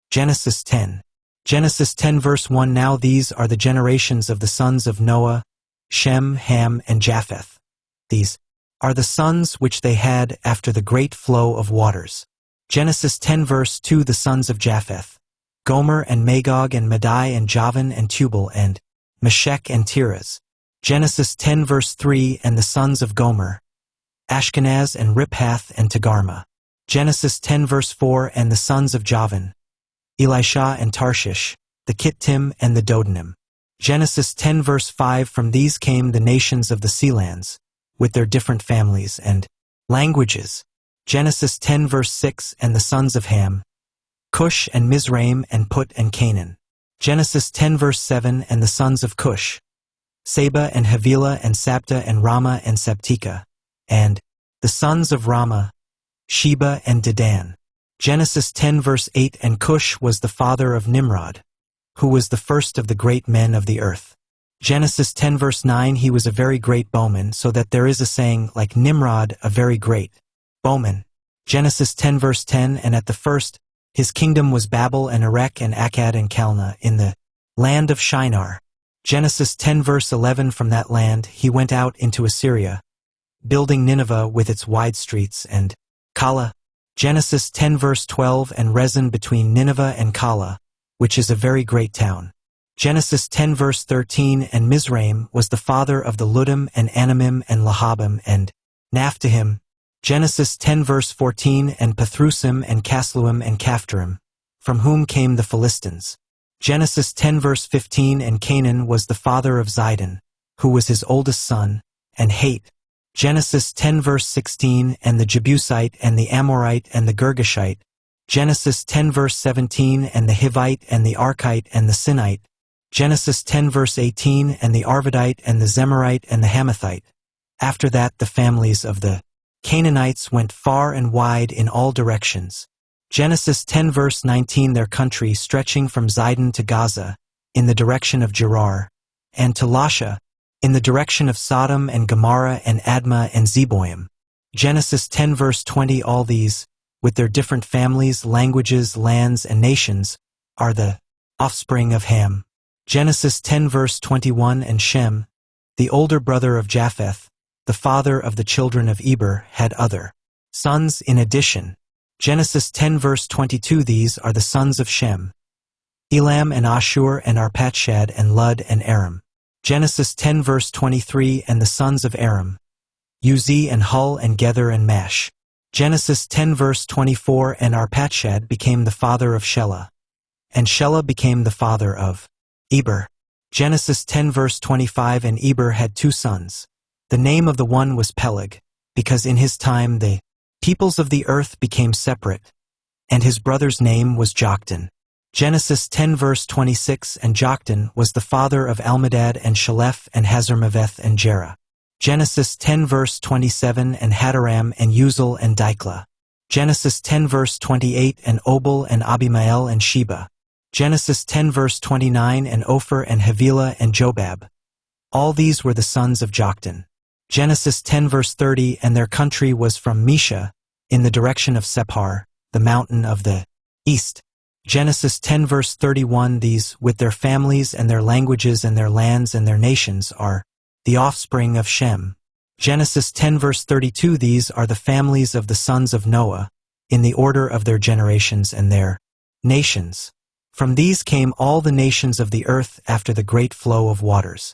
Genesis 10. Genesis 10 verse 1. Now these are the generations of the sons of Noah, Shem, Ham, and Japheth. These are the sons which they had after the great flow of waters. Genesis 10 verse 2. The sons of Japheth, Gomer and Magog and Madai and Javan and Tubal and Meshech and Tiras. Genesis 10 verse 3. And the sons of Gomer, Ashkenaz and Riphath and Togarmah. Genesis 10 verse 4. And the sons of Javan, Elisha and Tarshish, the Kittim and the Dodanim. Genesis 10 verse 5. From these came the nations of the sealands, with their different families and languages. Genesis 10 verse 6. And the sons of Ham, Cush and Mizraim and Put and Canaan. Genesis 10 verse 7. And the sons of Cush, Seba and Havilah and Sabta and Ramah and Sabteka. And the sons of Ramah, Sheba and Dedan. Genesis 10 verse 8. And Cush was the father of Nimrod, who was the first of the great men of the earth. Genesis 10 verse 9. He was a very great bowman, so that there is a saying, like Nimrod, a very great bowman. Genesis 10 verse 10. And at the first, his kingdom was Babel and Erech and Akkad and Calneh in the land of Shinar. Genesis 10 verse 11. From that land he went out into Assyria, building Nineveh with its wide streets and Calah. Genesis 10 verse 12. And Rezin between Nineveh and Calah, which is a very great town. Genesis 10 verse 13. And Mizraim was the father of the Ludim and Anamim and Lahabim and Naphtahim. Genesis 10 verse 14. And Pathrusim and Casluim and Caphtorim, from whom came the Philistines. Genesis 10 verse 15. And Canaan was the father of Zidon, who was his oldest son, and Hate. Genesis 10 verse 16. And the Jebusite and the Amorite and the Girgashite. Genesis 10 verse 17. And the Hivite and the Archite and the Sinite. Genesis 10 verse 18. And the Arvadite and the Zemarite and the Hamathite. After that the families of the Canaanites went far and wide in all directions. Genesis 10 verse 19. Their country stretching from Zidon to Gaza, in the direction of Gerar, and to Lasha, in the direction of Sodom and Gomorrah and Admah and Zeboim. Genesis 10 verse 20. All these, with their different families, languages, lands, and nations, are the offspring of Ham. Genesis 10 verse 21. And Shem, the older brother of Japheth, the father of the children of Eber, had other sons in addition. Genesis 10 verse 22. These are the sons of Shem, Elam and Ashur and Arpachshad and Lud and Aram. Genesis 10 verse 23. And the sons of Aram, Uzi and Hul and Gether and Mash. Genesis 10 verse 24. And Arpachshad became the father of Shelah, and Shelah became the father of Eber. Genesis 10 verse 25. And Eber had two sons. The name of the one was Peleg, because in his time the peoples of the earth became separate, and his brother's name was Joktan. Genesis 10 verse 26. And Joktan was the father of Almodad and Shalef and Hazarmaveth and Jerah. Genesis 10 verse 27. And Hadaram and Uzal and Diklah. Genesis 10 verse 28. And Obal and Abimael and Sheba. Genesis 10 verse 29. And Ophir and Havilah and Jobab. All these were the sons of Joktan. Genesis 10 verse 30. And their country was from Mesha, in the direction of Sephar, the mountain of the east. Genesis 10 verse 31. These, with their families and their languages and their lands and their nations, are the offspring of Shem. Genesis 10 verse 32. These are the families of the sons of Noah, in the order of their generations and their nations. From these came all the nations of the earth after the great flow of waters.